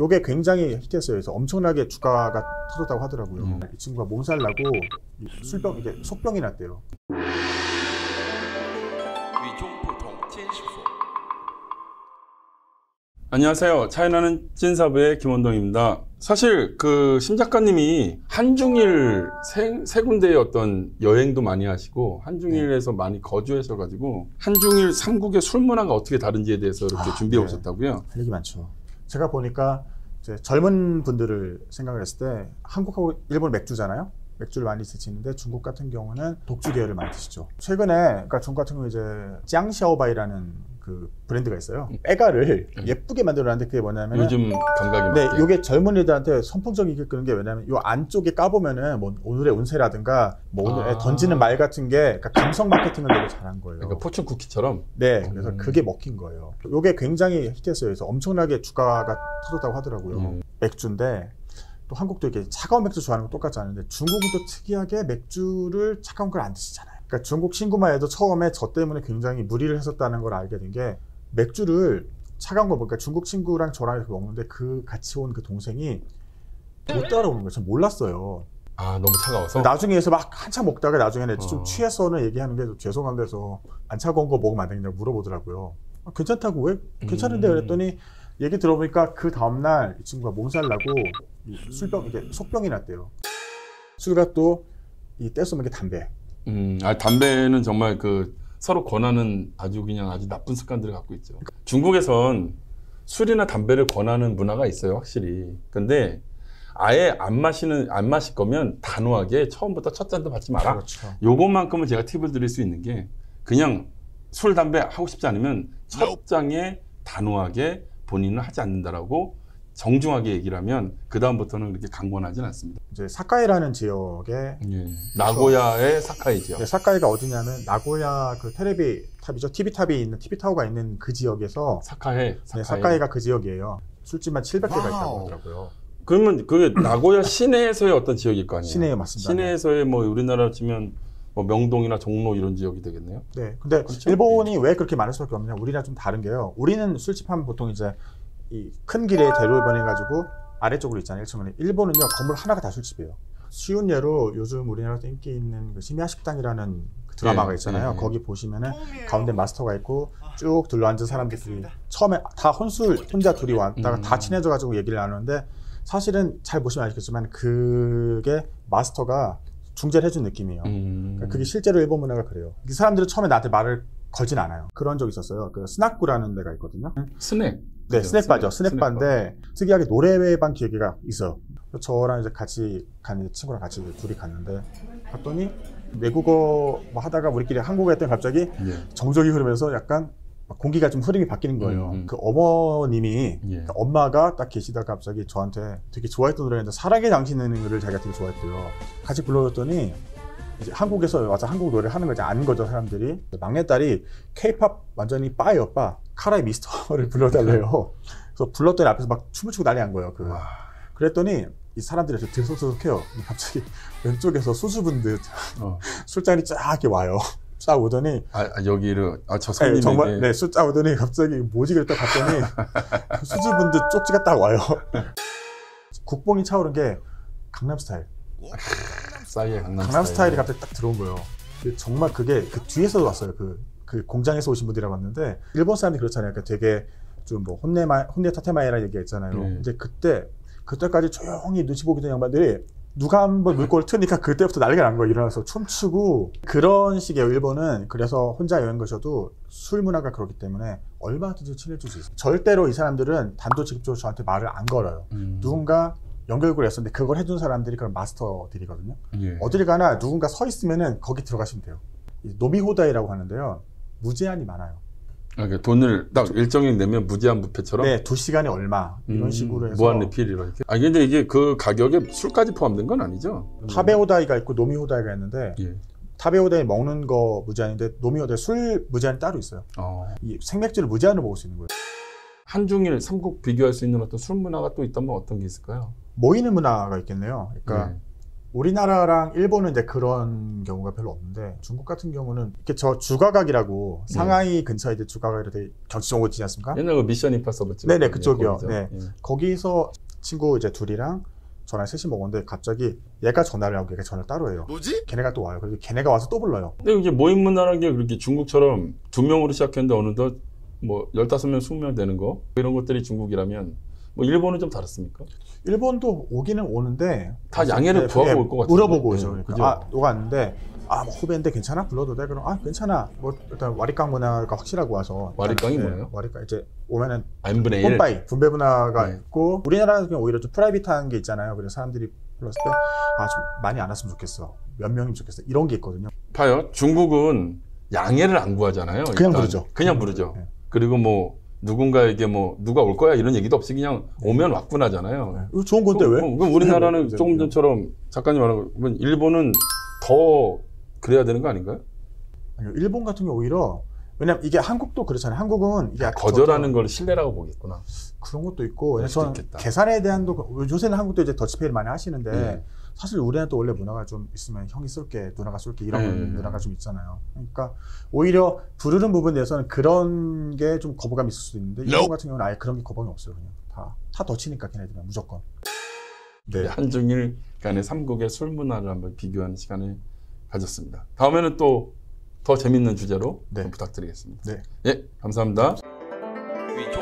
이게 굉장히 히트했어요. 그래서 엄청나게 주가가 터졌다고 하더라고요. 이 친구가 몸살 나고 술병, 이게 속병이 났대요. 안녕하세요. 차이나는 찐사부의 김원동입니다. 사실 심 작가님이 한중일 세 군데의 어떤 여행도 많이 하시고 한중일에서 많이 거주하셔가지고 한중일 3국의 술 문화가 어떻게 다른지에 대해서 이렇게 준비해 오셨다고요? 할 얘기 많죠. 제가 보니까 이제 젊은 분들을 생각을 했을 때 한국하고 일본 맥주잖아요. 맥주를 많이 드시는데 중국 같은 경우는 독주 계열을 많이 드시죠. 최근에 그러니까 중국 같은 경우 이제 짱샤오바이라는 그 브랜드가 있어요. 빼가를 예쁘게 만들어놨는데 그게 뭐냐면 요즘 감각이 네, 맞게. 이게 젊은이들한테 선풍적이게 끄는 게 왜냐면 요 안쪽에 까보면은 뭐 오늘의 운세라든가 뭐 오늘 던지는 말 같은 게 그러니까 감성 마케팅을 되게 잘한 거예요. 그러니까 포춘 쿠키처럼. 네, 그래서 그게 먹힌 거예요. 요게 굉장히 히트했어요. 그래서 엄청나게 주가가 터졌다고 하더라고요. 맥주인데 또 한국도 이렇게 차가운 맥주 좋아하는 거 똑같지 않은데 중국은 또 특이하게 맥주를 차가운 걸 안 드시잖아요. 그러니까 중국 친구만 해도 처음에 저 때문에 굉장히 무리를 했었다는 걸 알게 된 게 맥주를 차가운 거 보니까 중국 친구랑 저랑 이렇게 먹는데 그 같이 온 그 동생이 못 따라오는 거예요. 전 몰랐어요. 아, 너무 차가워서? 나중에서 막 한참 먹다가 나중에는 좀 취해서는 얘기하는 게 죄송한데서 안 차가운 거 먹으면 안 되냐고 물어보더라고요. 아, 괜찮다고 왜? 괜찮은데 그랬더니 얘기 들어보니까 그 다음날 이 친구가 몸살 나고 술병, 이게 속병이 났대요. 술과 또 이 떼서 먹는 게 담배. 담배는 정말 서로 권하는 아주 나쁜 습관들을 갖고 있죠. 중국에선 술이나 담배를 권하는 문화가 있어요, 확실히. 근데 아예 안 마실 거면 단호하게 처음부터 첫 잔도 받지 마라. 그렇죠. 요것만큼은 제가 팁을 드릴 수 있는 게 그냥 술, 담배 하고 싶지 않으면 첫 장에 단호하게 본인은 하지 않는다라고 정중하게 얘기를 하면 그 다음부터는 그렇게 강권하지는 않습니다. 이제 사카이라는 지역에 나고야의 사카이 지역. 네, 사카이가 어디냐면 나고야 그 텔레비 탑이죠. TV 탑이 있는 TV 타워가 있는 그 지역에서 사카이. 네, 사카이가 그 지역이에요. 술집만 700개가 있다고 하더라고요. 그러면 그게 나고야 시내에서의 어떤 지역일 거 아니에요? 시내에 맞습니다. 시내에서의 뭐 우리나라로 치면 뭐 명동이나 종로 이런 지역이 되겠네요. 네, 근데 그렇죠? 일본이 왜 그렇게 많을 수밖에 없느냐? 우리랑 좀 다른 게요. 우리는 술집 하면 보통 이제 이 큰 길에 대로변해가지고 아래쪽으로 있잖아요. 1층은. 일본은요 건물 하나가 다 술집이에요. 쉬운 예로 요즘 우리나라에서 인기 있는 그 심야 식당이라는 그 드라마가 있잖아요. 거기 보시면은 가운데 마스터가 있고 쭉 둘러앉은 사람들이 처음에 다 혼자 둘이 왔다가 다 친해져가지고 얘기를 나누는데 사실은 잘 보시면 아시겠지만 그게 마스터가 중재를 해준 느낌이에요. 그러니까 그게 실제로 일본 문화가 그래요. 이 사람들은 처음에 나한테 말을 걸진 않아요. 그런 적 있었어요. 그 스나꾸라는 데가 있거든요. 스낵. 네, 스낵바죠. 스낵바인데 특이하게 노래방 기계가 있어요. 저랑 이제 같이 간 친구랑 같이 둘이 갔는데 갔더니 외국어 뭐 하다가 우리끼리 한국어 했더니 갑자기 정적이 흐르면서 약간 공기가 좀 흐름이 바뀌는 거예요. 그 어머님이 그러니까 엄마가 딱 계시다가 갑자기 저한테 되게 좋아했던 노래인데 사랑의 당신을 자기가 되게 좋아했대요. 같이 불러줬더니 이제 한국에서 와서 한국 노래 하는 거 이제 아는 거죠, 사람들이. 막내딸이 케이팝 완전히 빠예요, 빠. 카라의 미스터를 불러달래요. 그래서 불렀더니 앞에서 막 춤을 추고 난리 난 거예요. 그랬더니 이 사람들이 이렇게 들썩들썩해요. 갑자기 왼쪽에서 수줍은 듯 술잔이 쫙 이렇게 와요. 쫙 오더니 여기를 저 손님에게 정말 네, 쫙 오더니 갑자기 뭐지 그랬다 갔더니 수줍은 듯 쪽지가 딱 와요. 국뽕이 차오른 게 강남스타일. 강남스타일이 갑자기 딱 들어온 거예요. 정말 그게 그 뒤에서 왔어요. 그 공장에서 오신 분들이라 왔는데 일본 사람들이 그렇잖아요. 그러니까 되게 좀 뭐 혼내 타테마이라는 얘기 있잖아요. 이제 그때까지 조용히 눈치 보기 던 양반들이 누가 한번 물꼬를 트니까 그때부터 난리가 난 거예요. 일어나서 춤추고 그런 식이에요. 일본은. 그래서 혼자 여행 가셔도 술 문화가 그렇기 때문에 얼마든지 친해질 수 있어요. 절대로 이 사람들은 단도직입적으로 저한테 말을 안 걸어요. 누군가 연결고리 했었는데 그걸 해준 사람들이 그런 마스터들이거든요. 어딜 가나 누군가 서 있으면은 거기 들어가시면 돼요. 노미호다이라고 하는데요. 무제한이 많아요. 그러니까 돈을 딱 일정액 내면 무제한 뷔페처럼? 네, 2시간에 얼마 이런 식으로 해서 무한 리필 이렇게. 근데 이게 그 가격에 술까지 포함된 건 아니죠? 타베호다이가 있고 노미호다이가 있는데 타베호다이 먹는 거 무제한인데 노미호다이 술 무제한이 따로 있어요. 이 생맥주를 무제한으로 먹을 수 있는 거예요. 한중일 3국 비교할 수 있는 어떤 술 문화가 또 있다면 어떤 게 있을까요? 모이는 문화가 있겠네요. 그러니까 우리나라랑 일본은 이제 그런 경우가 별로 없는데 중국 같은 경우는 이렇게 저 주가각이라고 상하이 근처에 이제 주가각이 되게 경치정보 있지 않습니까? 옛날 그 미션 임파서블 찍었던 네네 그쪽이요. 거기죠. 네. 예. 거기서 친구 이제 둘이랑 저랑 셋이 먹었는데 갑자기 얘가 전화를 하고 얘가 전화를 따로 해요. 뭐지? 걔네가 또 와요. 그리고 걔네가 와서 또 불러요. 근데 이게 모임 문화라는 게 그렇게 중국처럼 2명으로 시작했는데 어느덧 뭐 15명, 20명 되는 거 이런 것들이 중국이라면 뭐 일본은 좀 다릅습니까? 일본도 오기는 오는데 다 양해를 구하고 올 것 같아요. 물어보고 오죠. 그러니까 그죠? 아 너가 왔는데 뭐 후배인데 괜찮아? 불러도 돼? 그럼 괜찮아. 뭐 일단 와리깡 문화가 확실하고 와서 와리깡이 일단은, 뭐예요? 와리깡 이제 오면은 n분의 1. pom빠이 분배 문화가 네. 있고 우리나라는 그냥 오히려 좀 프라이빗한 게 있잖아요. 그래서 사람들이 불렀을 때 좀 많이 안 왔으면 좋겠어. 몇 명이면 좋겠어. 이런 게 있거든요. 봐요. 중국은 양해를 안 구하잖아요. 그냥 일단. 부르죠. 그냥 부르죠. 네. 그리고 뭐 누군가에게 뭐 누가 올 거야 이런 얘기도 없이 그냥 오면 왔구나잖아요. 이거 좋은 건데 왜? 그럼 우리나라는 네. 조금 전처럼 작가님 말하면 일본은 더 그래야 되는 거 아닌가요? 아니요, 일본 같은 경우 오히려 왜냐면 이게 한국도 그렇잖아요. 한국은 이게 거절하는 걸 신뢰라고 보겠구나. 그런 것도 있고 그럴 수도 저는 있겠다. 계산에 대한도 요새는 한국도 이제 더치페이를 많이 하시는데 네. 사실 우리나라 또 원래 문화가 좀 있으면 형이 쏠게 누나가 쏠게 이런 네. 문화가 좀 있잖아요. 그러니까 오히려 부르는 부분에 대해서는 그런 게 좀 거부감이 있을 수도 있는데 일본 같은 경우는 아예 그런 게 거부감이 없어요. 그냥 다 더치니까 걔네들은 무조건. 네. 한중일 간의 삼국의 술 문화를 한번 비교하는 시간을 가졌습니다. 다음에는 또 더 재밌는 주제로 네. 좀 부탁드리겠습니다. 네. 예, 감사합니다. 위쪽